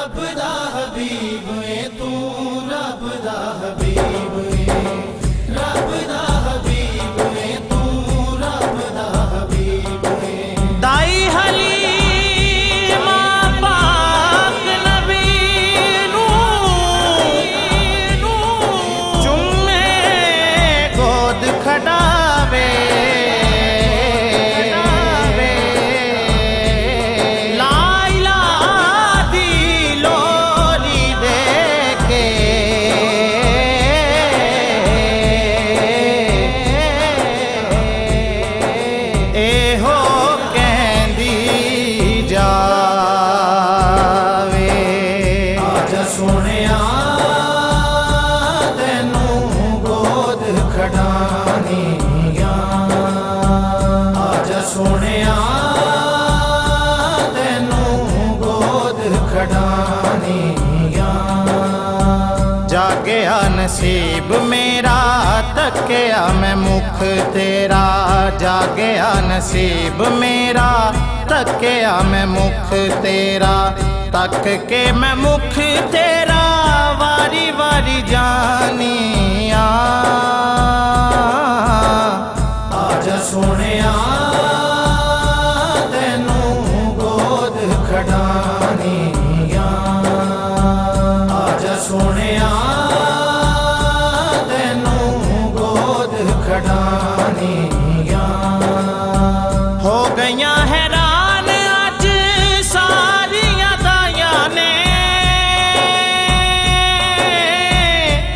रब दा हबीब है तू, रब दा हबीब है, रब दा हबीब है तू, रब दा हबीब है। दाई हलीमा पाक नबी नू चुम्मे गोद खड़ावे, सोनिया तेनू गोद खड़ानिया, आजा सोनिया तेनू गोद खड़ानिया। जागया नसीब मेरा तकिया मैं मुख तेरा, जागया नसीब मेरा तकिया मैं मुख तेरा, तक के मैं मुख तेरा वारी वारी जानिया। आजा सोनिया तेनू गोद खड़ानिया, आजा सोनिया तेनू गोद खड़ानिया। हो गईयां हैरान अज सारियां दायां ने,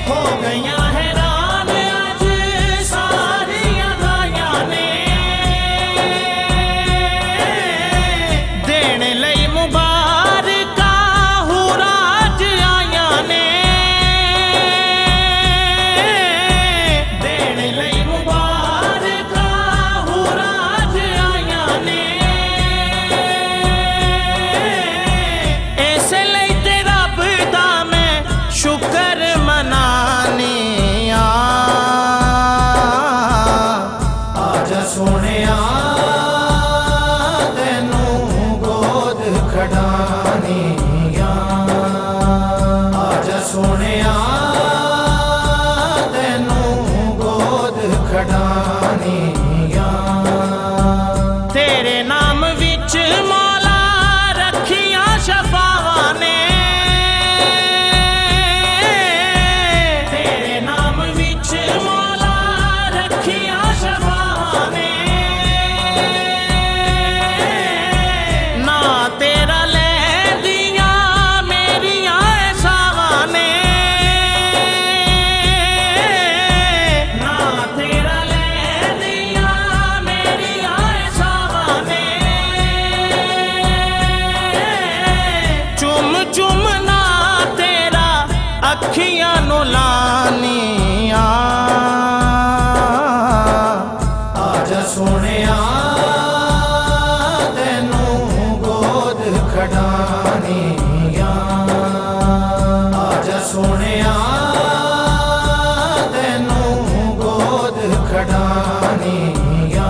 हो गईयां हैरान अज सारियां दायां ने, देने लई मुबारका हुराज आया ने, देने लई मुबारका हुराज आया ने। ऐसे लई ते रब दा मैं शुक्र मनानिया। आजा सोनिया तेनू गोद खड़ानिया, आजा सोनिया तेनू गोद खड़ानिया। तेरे नाम विच मौला रखियां शफावां ने, तेरे नाम विच मौला रखियां शफावां ने। ना तेरा लैंदियां मेरियां सावां ने, ना तेरा लैंदियां मेरियां सावां ने। चुम चुम ना तेरा अखियां नु लानिया। आजा सोनिया तेनू गोद खड़ानिया, आजा सोनिया तेनू गोद खड़ानिया।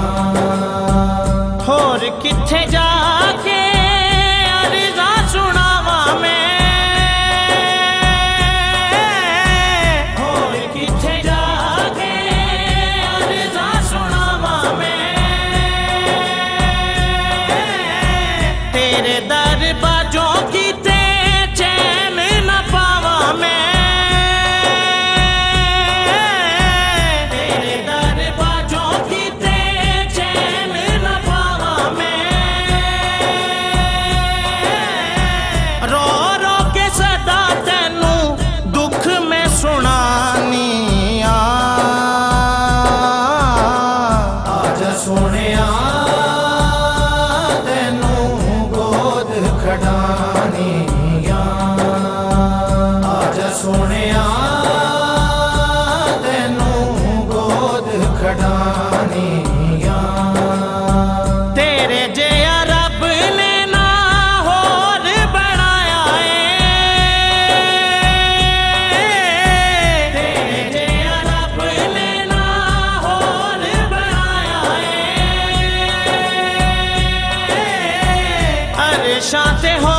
होर किथे जाके अर्ज़ा सुनावा मैं, होर किथे जाके अर्ज़ा सुनावा मैं, तेरे दर बाजों कीते चैन न पावा मैं, तेरे दर बाजों कीते चैन न पावा मैं। रो रो के सदा तेनू दुख में सुनानिया। आजा सोनिया तेनू गोद खड़ानिया, आजा सोनिया तेनू गोद खड़ानिया। तेरे जेया रब ने ना होर बनाया है, तेरे जेया रब ने ना होर बनाया है। अरशां ते हो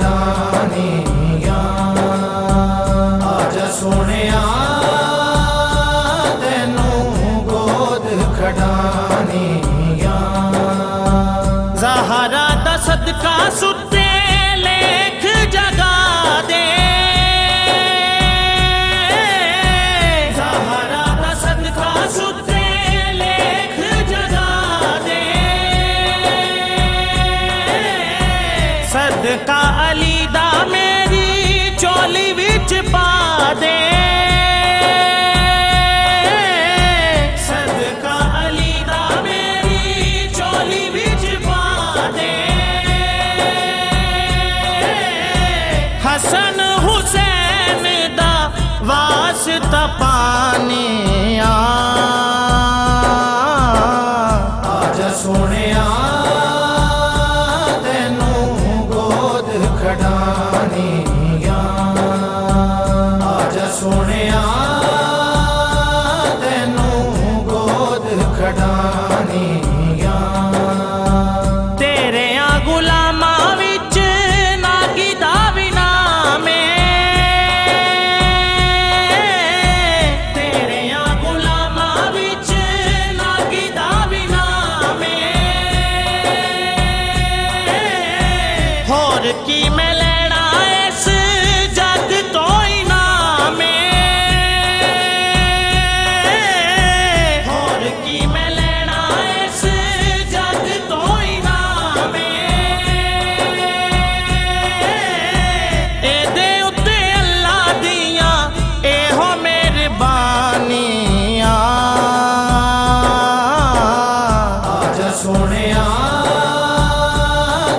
ਖਡਾਨੀਆਂ ਆਜਾ ਸੋਹਣਿਆ ਤੈਨੂੰ ਗੋਦ ਖਡਾਨੀਆਂ ਜ਼ਹਰਾ ਦਾ ਸਦਕਾ ਸੁੱਤੇ ਲੇਖ ਜਗਾ ਦੇ ਜ਼ਹਰਾ ਦਾ ਸਦਕਾ ਸੁੱਤੇ ਲੇਖ ਜਗਾ ਦੇ ਸਦਕਾ ਅਲੀ ਦਾ ਮੇਰੀ ਝੋਲੀ ਵਿੱਚ ਪਾ ਦੇ ਸਦਕਾ ਅਲੀ ਦਾ ਮੇਰੀ ਝੋਲੀ ਵਿੱਚ ਪਾ ਦੇ ਹਸਨ ਹੁਸੈਨ ਦਾ ਵਾਸਤਾ ਪਾਨੀਆਂ ਆਜਾ ਸੋਹਣਿਆ ਤੈਨੂੰ ਗੋਦ ਖਡਾਨੀਆਂ ਆਜਾ ਸੋਹਣਿਆ ਤੈਨੂੰ ਗੋਦ ਖਡਾਨੀਆਂ ਤੇਰਿਆਂ ਗੁਲਾਮਾਂ ਵਿੱਚ ਨਾਗੀ ਦਾ ਵੀ ਨਾਮ ਏ ਤੇਰਿਆਂ ਗੁਲਾਮਾਂ ਵਿੱਚ ਨਾਗੀ ਦਾ ਵੀ ਨਾਮ ਏ ਹੋਰ ਕੀ ਮੈਂ ਲੈਣਾ ਇਸ ਜੱਗ ਤੋਂ ਇਨਾਮ ਏ ਹੋਰ ਕੀ ਮੈਂ ਲੈਣਾ ਇਸ ਜੱਗ ਤੋਂ ਇਨਾਮ ਏ ਇਹਦੇ ਉੱਤੇ ਅੱਲਾ ਦੀਆਂ ਇਹੋ ਮਿਹਰਬਾਨੀਆਂ ਆਜਾ ਸੋਹਣਿਆ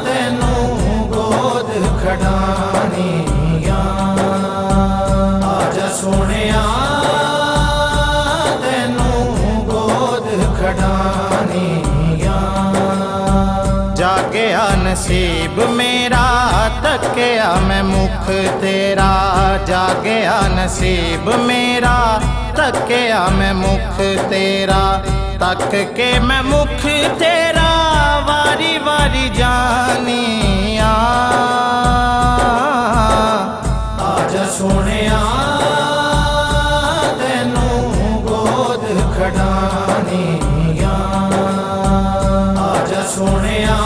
ਤੈਨੂੰ ਗੋਦ ਖਡਾਨੀਆਂ ਆਜਾ ਸੋਹਣਿਆ ਤੈਨੂੰ ਗੋਦ ਖਡਾਨੀਆਂ ਜਾਗਿਆ ਨਸੀਬ ਮੇਰਾ ਤੱਕਿਆ ਮੈਂ ਮੁਖ ਤੇਰਾ ਜਾਗਿਆ ਨਸੀਬ ਮੇਰਾ ਤੱਕਿਆ ਮੈਂ ਮੁਖ ਤੇਰਾ ਤੱਕ ਕੇ ਮੈਂ ਮੁਖ ਤੇਰਾ ਵਾਰੀ ਵਾਰੀ ਜਾਨੀਆਂ ਆਜਾ ਸੋਹਣਿਆ ਤੈਨੂੰ ਗੋਦ ਖਡਾਨੀਆਂ ਆਜਾ ਸੋਹਣਿਆ